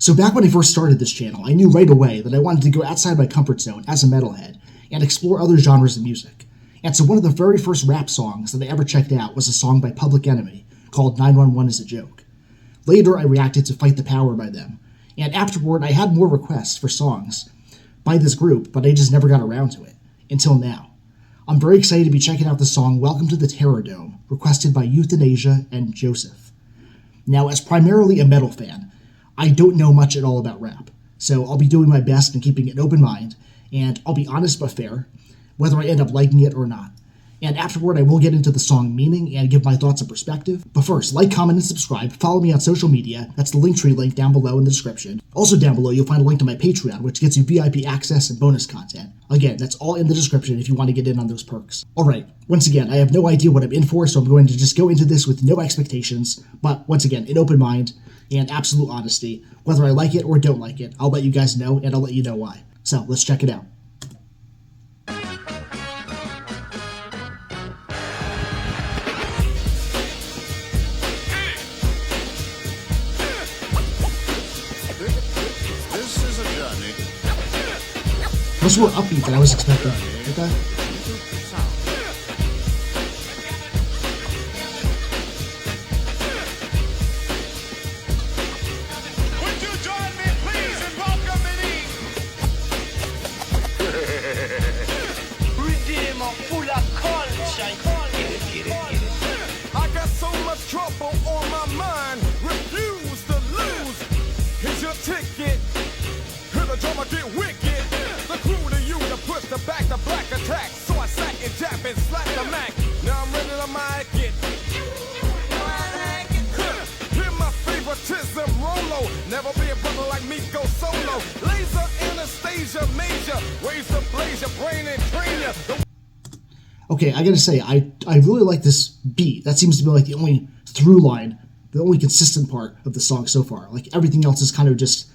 So back when I first started this channel, I knew right away that I wanted to go outside my comfort zone as a metalhead and explore other genres of music. And so one of the very first rap songs that I ever checked out was a song by Public Enemy called 911 Is a Joke. Later, I reacted to Fight the Power by them, and afterward, I had more requests for songs by this group, but I just never got around to it, until now. I'm very excited to be checking out the song Welcome to the Terror Dome, requested by Euthanasia and Joseph. Now, as primarily a metal fan, I don't know much at all about rap, so I'll be doing my best in keeping an open mind, and I'll be honest but fair, whether I end up liking it or not. And afterward, I will get into the song meaning and give my thoughts and perspective. But first, like, comment, and subscribe. Follow me on social media. That's the Linktree link down below in the description. Also down below, you'll find a link to my Patreon, which gets you VIP access and bonus content. Again, that's all in the description if you want to get in on those perks. Alright, once again, I have no idea what I'm in for, so I'm going to just go into this with no expectations. But once again, an open mind and absolute honesty. Whether I like it or don't like it, I'll let you guys know, and I'll let you know why. So, let's check it out. Much more upbeat than I was expecting. Okay? Would you join me, please, in welcoming Redeemer full of culture. Get it. I got so much trouble on my mind. Refuse to lose. Here's your ticket. Hear the drummer get wicked. Push the back, the black attack. So I sat and jab and slapped the Mac. Now I'm ready to mic it. Hear my favoritism, Rolo. Never be a brother like me, go solo. Laser, Anastasia, major. Raise the blaze, your brain and train ya. Okay, I gotta say, I really like this beat. That seems to be like the only through line, the only consistent part of the song so far. Like everything else is kind of just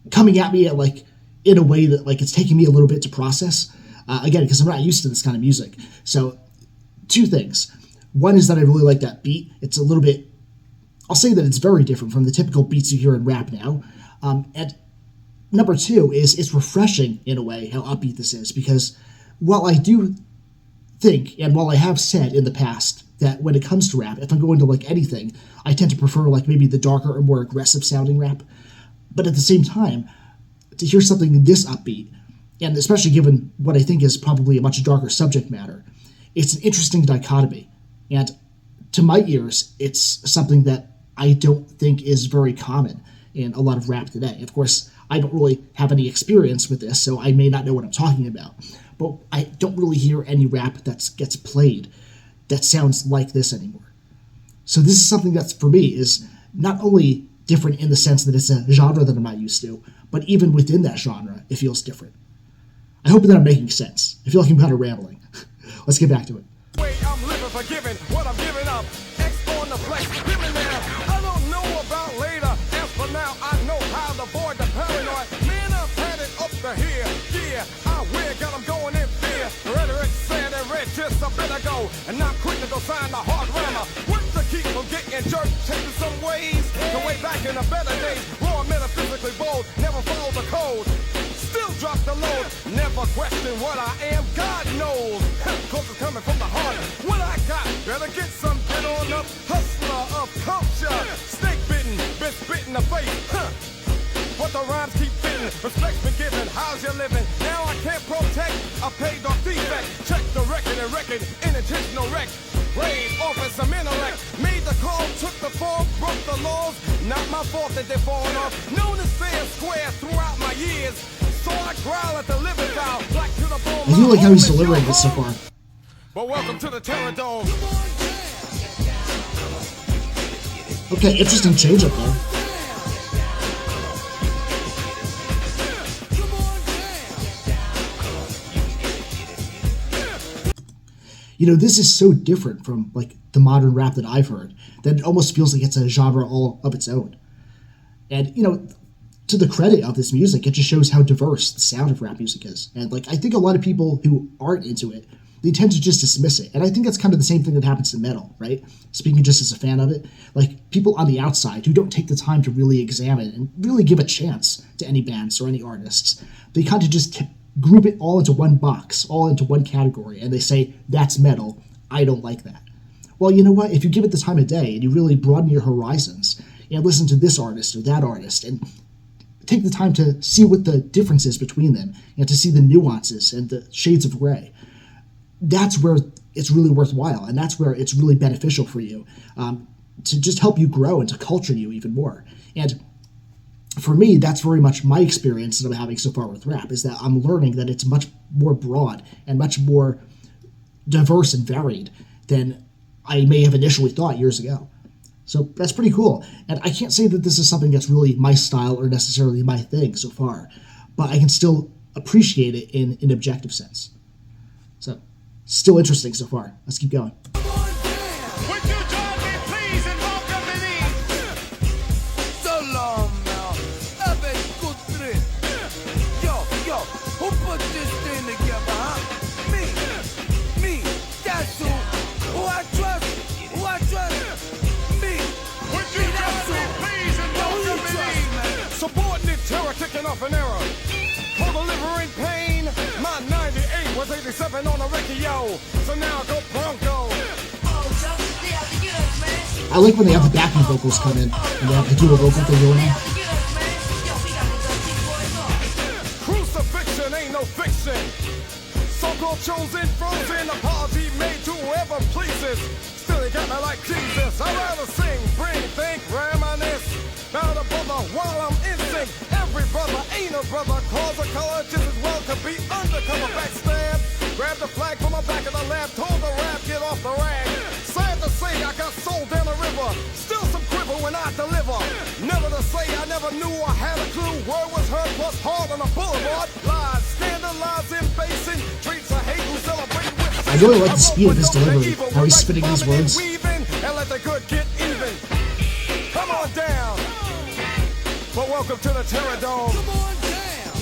coming at me at like in a way that like it's taking me a little bit to process. Again, because I'm not used to this kind of music. So, two things. One is that I really like that beat. It's a little bit, I'll say that it's very different from the typical beats you hear in rap now. And number two is it's refreshing in a way how upbeat this is, because while I do think, and while I have said in the past that when it comes to rap, if I'm going to like anything, I tend to prefer like maybe the darker or more aggressive sounding rap. But at the same time, to hear something this upbeat, and especially given what I think is probably a much darker subject matter, it's an interesting dichotomy. And to my ears, it's something that I don't think is very common in a lot of rap today. Of course, I don't really have any experience with this, so I may not know what I'm talking about. But I don't really hear any rap that gets played that sounds like this anymore. So this is something that, for me, is not only different in the sense that it's a genre that I'm not used to, but even within that genre, it feels different. I hope that I'm making sense. I feel like I'm kind of rambling. Let's get back to it. Way I'm living, forgiving what I'm giving up. X on the flex, living there. I don't know about later. As for now, I know how to avoid the paranoid. Man, I've had it up to here. Yeah, I wear, got them going in fear. Rhetoric said and red just a better go. And not quick to go sign the hard rammer. What to keep from getting jerked, changing some ways. The way back in the better days. Raw, metaphysically bold, never follow the code. Still drop the load, never question what I am, God knows. Cause it's coming from the heart. What I got, better get some, get on up. Hustler of culture, snake bitten, been spit in the face. But the rhymes keep fitting, respect's been given, how's you living? Now I can't protect, a paid off defect. Check the record and record, intentional wreck. Raid off in some intellect, made the call, took the fall, broke the laws. Not my fault that they're falling off. Known as fair and square throughout my years. So I growl at the living vow, black to the bone. I do like how he's delivering this so far. But welcome to the Terror Dome. Okay, interesting change up there. You know, this is so different from like the modern rap that I've heard that it almost feels like it's a genre all of its own. And, you know, to the credit of this music, it just shows how diverse the sound of rap music is. And like, I think a lot of people who aren't into it they tend to just dismiss it. And I think that's kind of the same thing that happens to metal, right? Speaking just as a fan of it, like people on the outside who don't take the time to really examine and really give a chance to any bands or any artists, they kind of just group it all into one box, all into one category, and they say, that's metal, I don't like that. Well, you know what? If you give it the time of day and you really broaden your horizons and listen to this artist or that artist and take the time to see what the difference is between them and to see the nuances and the shades of gray, that's where it's really worthwhile, and that's where it's really beneficial for you, to just help you grow and to culture you even more. And for me, that's very much my experience that I'm having so far with rap, is that I'm learning that it's much more broad and much more diverse and varied than I may have initially thought years ago. So that's pretty cool. And I can't say that this is something that's really my style or necessarily my thing so far, but I can still appreciate it in an objective sense. So, still interesting so far. Let's keep going. Would you join me, please, in welcoming so long now. Have a good trip. Yo, who put this thing together, huh? Me, that's who I trust, me. Would you join me, please, in welcoming subordinate terror kicking off an era. For delivering pain, my 98 was 87 on a record, yo. So now go Bronco. I like when they have the backing vocals come in and they have the dual vocal thing going on. Crucifixion ain't no fiction. So-called chosen, frozen, apology made to whoever pleases. Still they got me like Jesus. I'd rather sing, bring, think, reminisce. About a brother while I'm in sync. Every brother ain't a brother. Cause a color just as well could be undercover backstab. Grab the flag from the back of the lab. Told the rap, get off the rag. Sad to say, I got sold down the river. Still some quiver when I deliver. Never to say I never knew I had a clue. Word was heard plus hard on the boulevard. Lies, scandalizing, basing. Treats of hate who celebrate with. I really like the speed of his delivery, how he's spitting these words. And let the good get even. Come on down. But welcome to the Terror Dome. Come on down.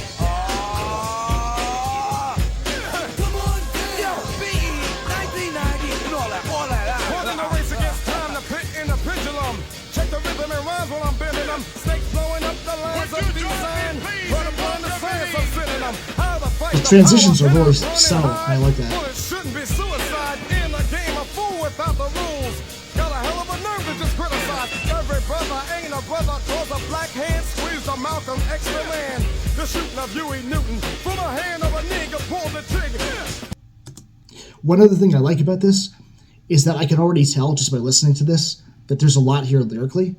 Come on down. Yo, BE, 1990, and all that. Running the race against time, the pit in the pendulum. Check the rhythm and rhymes while I'm bending them. Snakes blowing up the lines of design. Run upon the science of sending them. How the fight. The transitions are really subtle. I like that. Well, it shouldn't be suicide in a game of fool without the rules. Got a hell of a nerve to just criticize. Every brother ain't a brother, cause a black hand squeezed a Malcolm extra man. The shooting of Huey Newton from the hand of a nigga pulled the trigger. One other thing I like about this is that I can already tell just by listening to this that there's a lot here lyrically,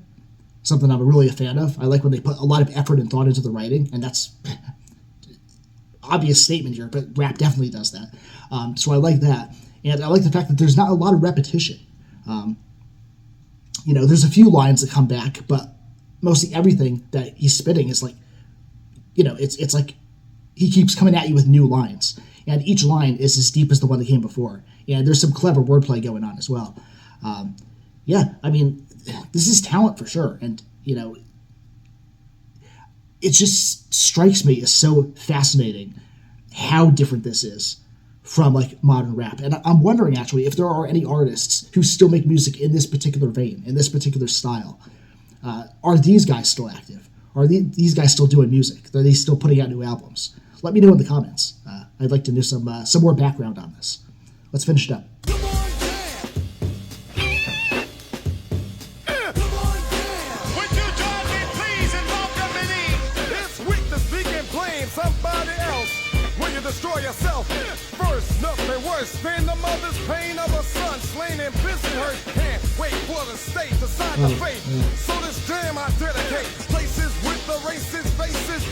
something I'm really a fan of. I like when they put a lot of effort and thought into the writing, and that's obvious statement here, but rap definitely does that. So I like that, and I like the fact that there's not a lot of repetition. There's a few lines that come back, but mostly everything that he's spitting is like, it's like he keeps coming at you with new lines, and each line is as deep as the one that came before. And there's some clever wordplay going on as well. This is talent for sure, and it just strikes me as so fascinating how different this is from like modern rap. And I'm wondering actually if there are any artists who still make music in this particular vein, in this particular style. Are these guys still active? Are these guys still doing music? Are they still putting out new albums? Let me know in the comments. I'd like to know some more background on this. Let's finish it up. Destroy yourself first, nothing worse than the mother's pain of a son slain and busy hurt. Can't wait for the state to sign the fate. So this jam I dedicate places with the racist faces.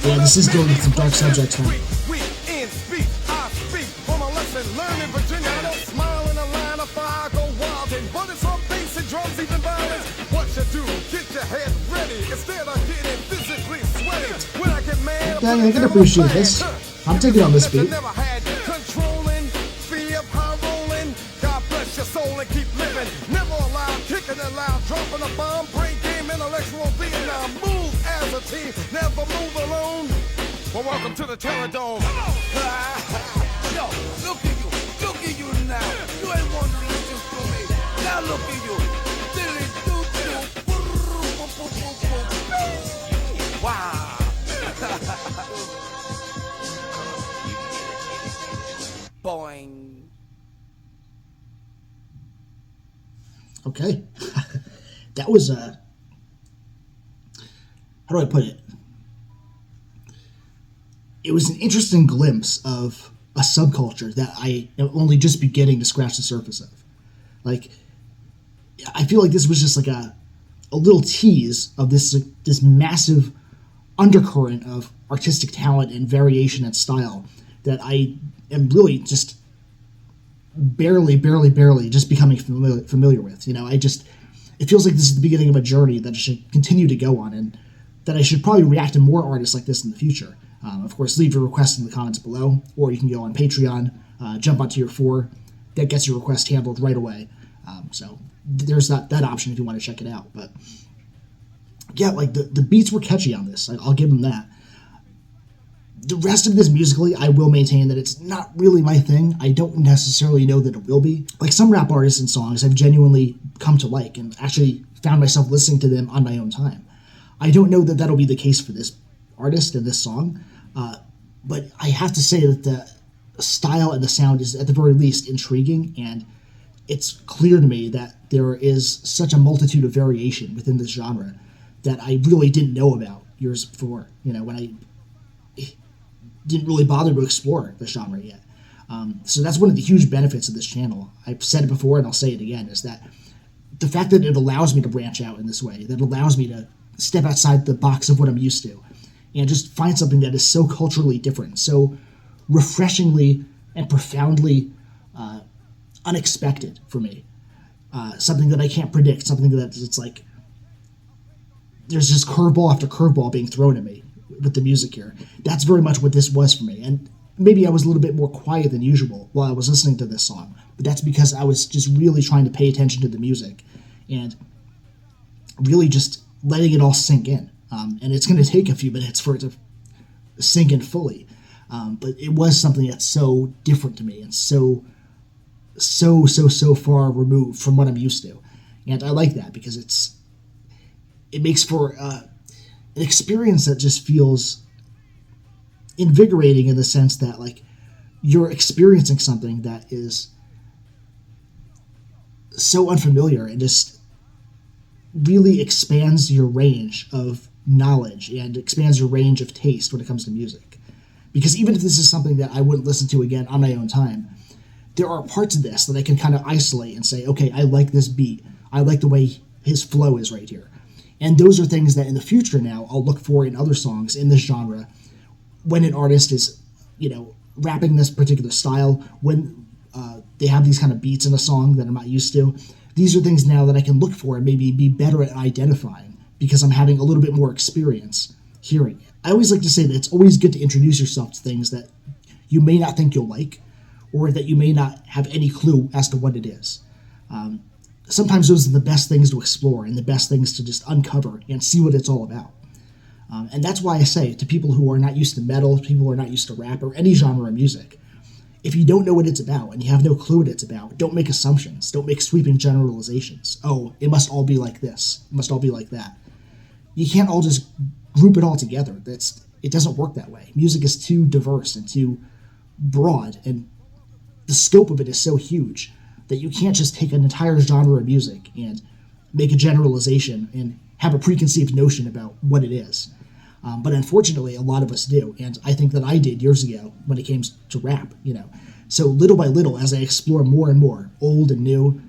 Yeah, this is going with some dark subjects, man. We in speak, I speak from a lesson learned in Virginia. I don't smile in a line of fire, go wild and bullets on bass and drums, even violence. What you do, get your head ready instead of getting physically sweaty. When I get mad, yeah, I can appreciate this. I'm taking on this beat. Never had controlling, fear of high rolling. God bless your soul and keep living. Never allowed, kicking it loud, dropping a bomb, brain game, intellectual Vietnam. Move as a team, never move alone. Well, welcome to the Terror Dome. Yo, look at you. Boing. Okay. That was, how do I put it? It was an interesting glimpse of a subculture that I am only just beginning to scratch the surface of. Like, I feel like this was just like a little tease of this massive undercurrent of artistic talent and variation and style that I am really just barely just becoming familiar with. You know, it feels like this is the beginning of a journey that I should continue to go on, and that I should probably react to more artists like this in the future. Of course, leave your request in the comments below, or you can go on Patreon, jump onto your 4. That gets your request handled right away. So there's that option if you want to check it out. But yeah, like the beats were catchy on this. I'll give them that. The rest of this musically, I will maintain that it's not really my thing. I don't necessarily know that it will be. Like some rap artists and songs I've genuinely come to like and actually found myself listening to them on my own time. I don't know that that'll be the case for this artist and this song, but I have to say that the style and the sound is at the very least intriguing, and it's clear to me that there is such a multitude of variation within this genre that I really didn't know about years before, you know, when I didn't really bother to explore the genre yet. So that's one of the huge benefits of this channel. I've said it before and I'll say it again, is that the fact that it allows me to branch out in this way, that allows me to step outside the box of what I'm used to and just find something that is so culturally different, so refreshingly and profoundly unexpected for me. Something that I can't predict, something that it's like there's just curveball after curveball being thrown at me with the music here. That's very much what this was for me. And maybe I was a little bit more quiet than usual while I was listening to this song, but that's because I was just really trying to pay attention to the music and really just letting it all sink in. And it's going to take a few minutes for it to sink in fully. But it was something that's so different to me and so far removed from what I'm used to. And I like that because it makes for an experience that just feels invigorating in the sense that, like, you're experiencing something that is so unfamiliar and just really expands your range of knowledge and expands your range of taste when it comes to music. Because even if this is something that I wouldn't listen to again on my own time, there are parts of this that I can kind of isolate and say, okay, I like this beat. I like the way his flow is right here. And those are things that in the future now I'll look for in other songs in this genre when an artist is, you know, rapping this particular style, when they have these kind of beats in a song that I'm not used to. These are things now that I can look for and maybe be better at identifying because I'm having a little bit more experience hearing it. I always like to say that it's always good to introduce yourself to things that you may not think you'll like or that you may not have any clue as to what it is. Sometimes those are the best things to explore and the best things to just uncover and see what it's all about. And that's why I say to people who are not used to metal, people who are not used to rap or any genre of music, if you don't know what it's about and you have no clue what it's about, don't make assumptions. Don't make sweeping generalizations. Oh, it must all be like this. It must all be like that. You can't all just group it all together. It doesn't work that way. Music is too diverse and too broad, and the scope of it is so huge that you can't just take an entire genre of music and make a generalization and have a preconceived notion about what it is. But unfortunately, a lot of us do, and I think that I did years ago when it came to rap, you know. So little by little, as I explore more and more, old and new,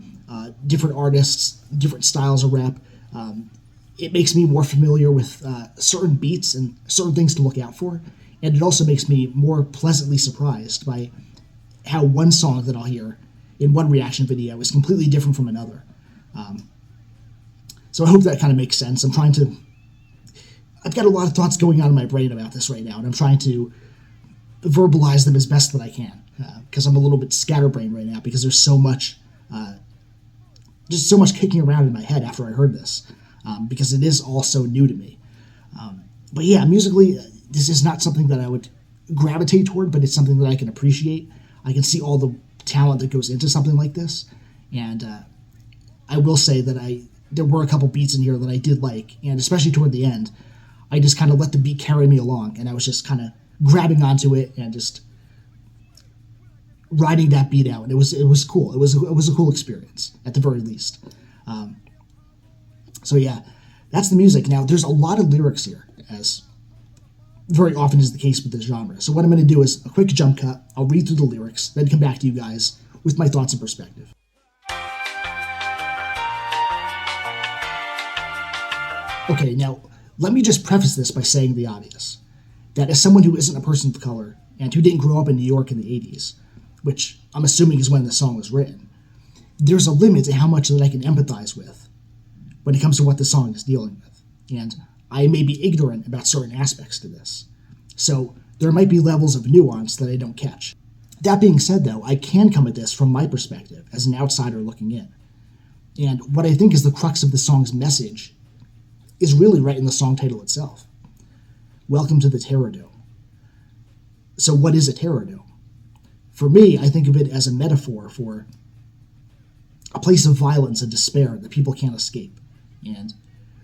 different artists, different styles of rap, it makes me more familiar with certain beats and certain things to look out for, and it also makes me more pleasantly surprised by how one song that I'll hear in one reaction video is completely different from another. So I hope that kind of makes sense. I've got a lot of thoughts going on in my brain about this right now, and I'm trying to verbalize them as best that I can, because I'm a little bit scatterbrained right now because there's so much kicking around in my head after I heard this, because it is all so new to me. But yeah, musically, this is not something that I would gravitate toward, but it's something that I can appreciate. I can see all the talent that goes into something like this, and I will say that there were a couple beats in here that I did like, and especially toward the end, I just kind of let the beat carry me along, and I was just kind of grabbing onto it and just riding that beat out, and it was cool. It was a cool experience at the very least. So yeah, that's the music. Now there's a lot of lyrics here, as very often is the case with this genre. So what I'm going to do is a quick jump cut. I'll read through the lyrics, then come back to you guys with my thoughts and perspective. Okay, now let me just preface this by saying the obvious, that as someone who isn't a person of color and who didn't grow up in New York in the 80s, which I'm assuming is when the song was written, there's a limit to how much that I can empathize with when it comes to what the song is dealing with. And I may be ignorant about certain aspects to this. So there might be levels of nuance that I don't catch. That being said, though, I can come at this from my perspective as an outsider looking in. And what I think is the crux of the song's message is really right in the song title itself. Welcome to the Terror Dome. So what is a terror dome? For me, I think of it as a metaphor for a place of violence and despair that people can't escape. And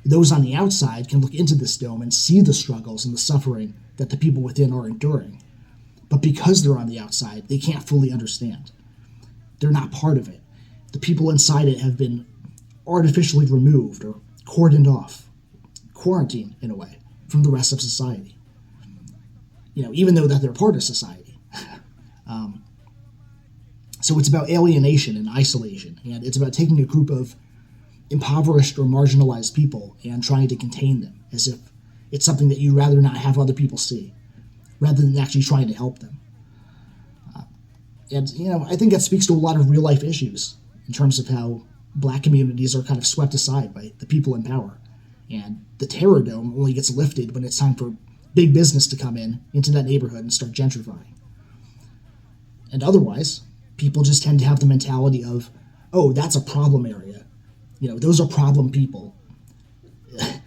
those on the outside can look into this dome and see the struggles and the suffering that the people within are enduring. But because they're on the outside, they can't fully understand. They're not part of it. The people inside it have been artificially removed or cordoned off, quarantined in a way, from the rest of society. Even though that they're part of society. So it's about alienation and isolation, and it's about taking a group of impoverished or marginalized people and trying to contain them, as if it's something that you'd rather not have other people see, rather than actually trying to help them. I think that speaks to a lot of real-life issues in terms of how black communities are kind of swept aside by the people in power. And the terror dome only gets lifted when it's time for big business to come into that neighborhood and start gentrifying. And otherwise, people just tend to have the mentality of, oh, that's a problem area. Those are problem people.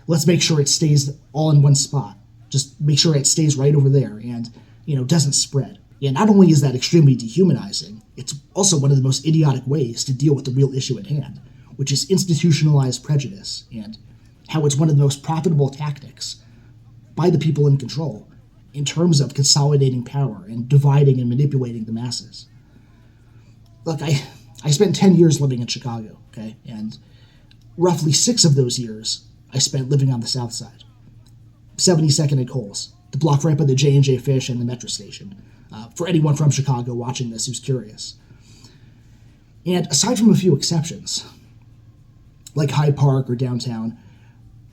Let's make sure it stays all in one spot. Just make sure it stays right over there and, doesn't spread. And not only is that extremely dehumanizing, it's also one of the most idiotic ways to deal with the real issue at hand, which is institutionalized prejudice, and how it's one of the most profitable tactics by the people in control in terms of consolidating power and dividing and manipulating the masses. Look, I spent 10 years living in Chicago, okay? And roughly 6 of those years I spent living on the south side. 72nd and Coles, the block right by the J&J Fish and the Metro Station, for anyone from Chicago watching this who's curious. And aside from a few exceptions, like Hyde Park or downtown,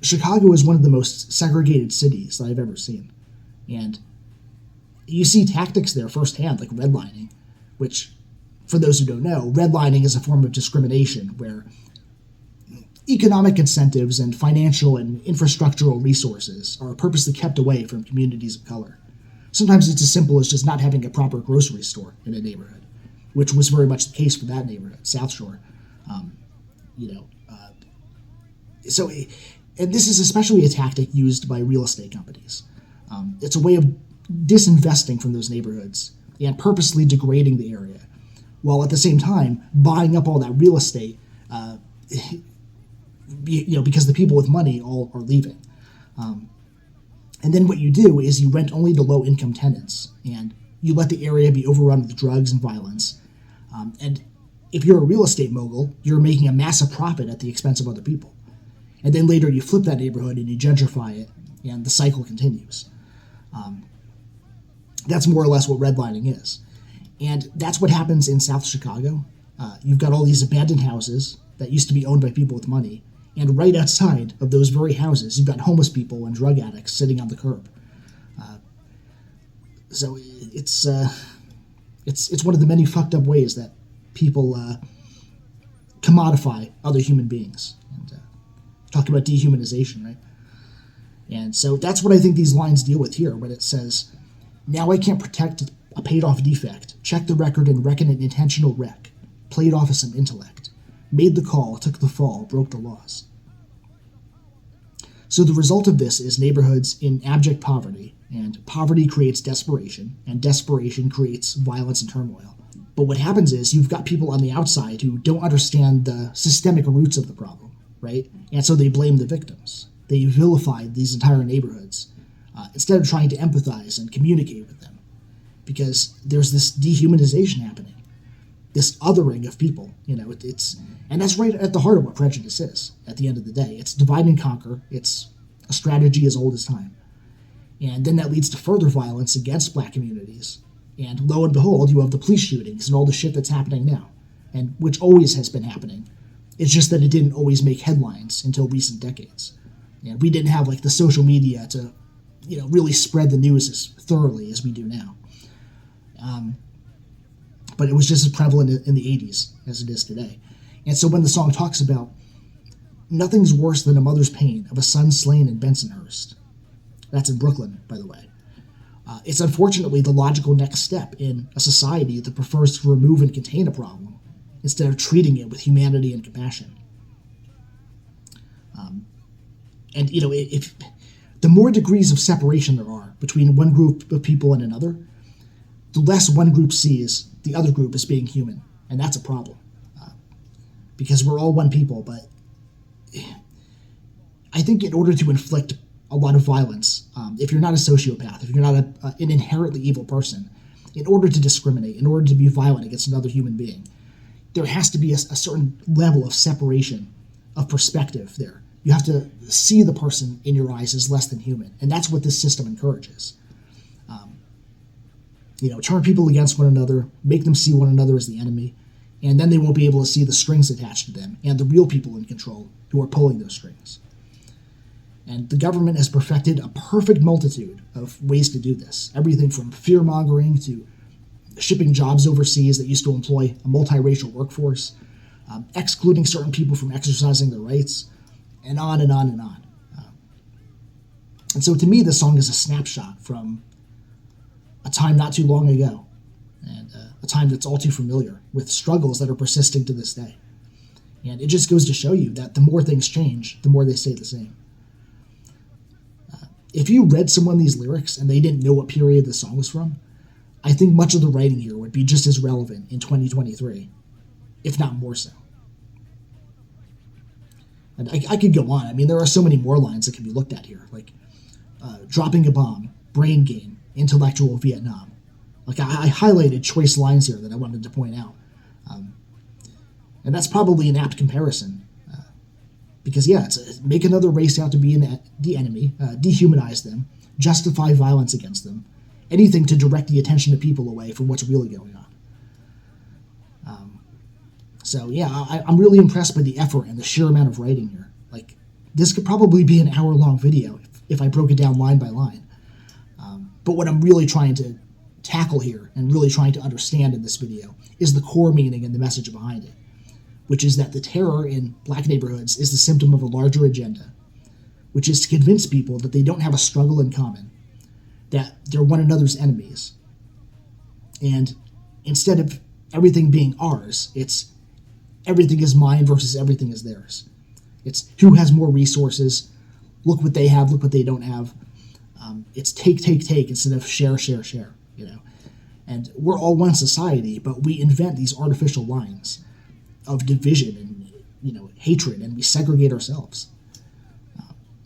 Chicago is one of the most segregated cities that I've ever seen. And you see tactics there firsthand, like redlining, which, for those who don't know, redlining is a form of discrimination where economic incentives and financial and infrastructural resources are purposely kept away from communities of color. Sometimes it's as simple as just not having a proper grocery store in a neighborhood, which was very much the case for that neighborhood, South Shore. And this is especially a tactic used by real estate companies. It's a way of disinvesting from those neighborhoods and purposely degrading the area, while at the same time buying up all that real estate, because the people with money all are leaving. And then what you do is you rent only to low-income tenants, and you let the area be overrun with drugs and violence. And if you're a real estate mogul, you're making a massive profit at the expense of other people. And then later you flip that neighborhood and you gentrify it, and the cycle continues. That's more or less what redlining is. And that's what happens in South Chicago. You've got all these abandoned houses that used to be owned by people with money, and right outside of those very houses, you've got homeless people and drug addicts sitting on the curb. So it's one of the many fucked up ways that people commodify other human beings. And talking about dehumanization, right? And so that's what I think these lines deal with here, when it says, now I can't protect a paid-off defect, check the record and reckon an intentional wreck, played off as some intellect, made the call, took the fall, broke the laws. So the result of this is neighborhoods in abject poverty, and poverty creates desperation, and desperation creates violence and turmoil. But what happens is you've got people on the outside who don't understand the systemic roots of the problem, right? And so they blame the victims. They vilify these entire neighborhoods instead of trying to empathize and communicate with them, because there's this dehumanization happening. this othering of people. And that's right at the heart of what prejudice is. At the end of the day, it's divide and conquer. It's a strategy as old as time, and then that leads to further violence against black communities. And lo and behold, you have the police shootings and all the shit that's happening now, and which always has been happening. It's just that it didn't always make headlines until recent decades. And we didn't have like the social media to, really spread the news as thoroughly as we do now. But it was just as prevalent in the 80s as it is today. And so when the song talks about nothing's worse than a mother's pain of a son slain in Bensonhurst, that's in Brooklyn, by the way. It's unfortunately the logical next step in a society that prefers to remove and contain a problem instead of treating it with humanity and compassion. If the more degrees of separation there are between one group of people and another, the less one group sees the other group as being human, and that's a problem. Because we're all one people, but I think in order to inflict a lot of violence, if you're not a sociopath, if you're not an inherently evil person, in order to discriminate, in order to be violent against another human being, there has to be a certain level of separation of perspective there. You have to see the person in your eyes as less than human, and that's what this system encourages. Turn people against one another, make them see one another as the enemy, and then they won't be able to see the strings attached to them and the real people in control who are pulling those strings. And the government has perfected a perfect multitude of ways to do this. Everything from fear-mongering to shipping jobs overseas that used to employ a multiracial workforce, excluding certain people from exercising their rights, and on and on and on. And so to me, this song is a snapshot from a time not too long ago, and a time that's all too familiar, with struggles that are persisting to this day. And it just goes to show you that the more things change, the more they stay the same. If you read someone these lyrics and they didn't know what period the song was from, I think much of the writing here would be just as relevant in 2023, if not more so. And I could go on. I mean, there are so many more lines that can be looked at here, like dropping a bomb, brain game, intellectual Vietnam. Like I highlighted choice lines here that I wanted to point out. And that's probably an apt comparison. Because, it's make another race out to be the enemy, dehumanize them, justify violence against them, anything to direct the attention of people away from what's really going on. I'm really impressed by the effort and the sheer amount of writing here. Like, this could probably be an hour-long video if I broke it down line by line. But what I'm really trying to tackle here and really trying to understand in this video is the core meaning and the message behind it, which is that the terror in black neighborhoods is the symptom of a larger agenda, which is to convince people that they don't have a struggle in common, that they're one another's enemies. And instead of everything being ours, it's everything is mine versus everything is theirs. It's who has more resources, look what they have, look what they don't have. It's take instead of share. And we're all one society, but we invent these artificial lines of division and hatred, and we segregate ourselves.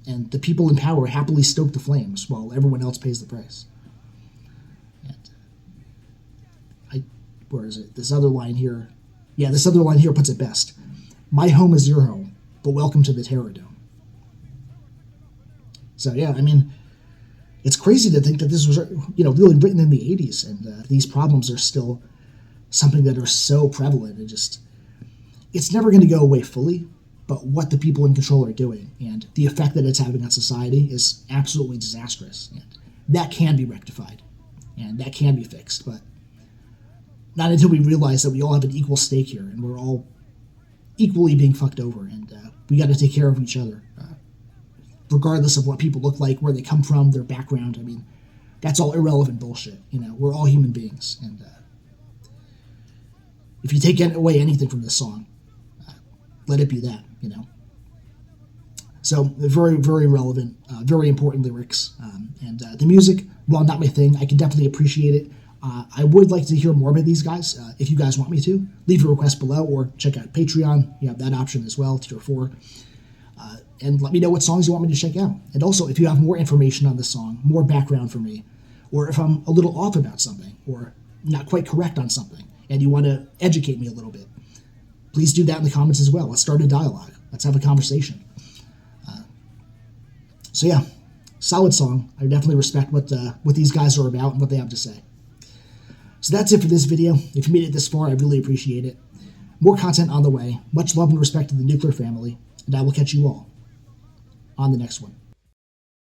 And the people in power happily stoke the flames while everyone else pays the price. And where is it? This other line here puts it best. My home is your home, but welcome to the Terror Dome. So it's crazy to think that this was really written in the 80s, and these problems are still something that are so prevalent. It's never going to go away fully, but what the people in control are doing and the effect that it's having on society is absolutely disastrous. And that can be rectified, and that can be fixed, but not until we realize that we all have an equal stake here, and we're all equally being fucked over, and we got to take care of each other, regardless of what people look like, where they come from, their background. I mean, that's all irrelevant bullshit. We're all human beings, and if you take away anything from this song, let it be that, So very, very relevant, very important lyrics. And the music, while not my thing, I can definitely appreciate it. I would like to hear more about these guys. If you guys want me to, leave a request below or check out Patreon. You have that option as well, tier 4. And let me know what songs you want me to check out. And also, if you have more information on the song, more background for me, or if I'm a little off about something, or not quite correct on something, and you want to educate me a little bit, please do that in the comments as well. Let's start a dialogue. Let's have a conversation. So yeah, solid song. I definitely respect what these guys are about and what they have to say. So that's it for this video. If you made it this far, I really appreciate it. More content on the way. Much love and respect to the Nuclear family, and I will catch you all on the next one.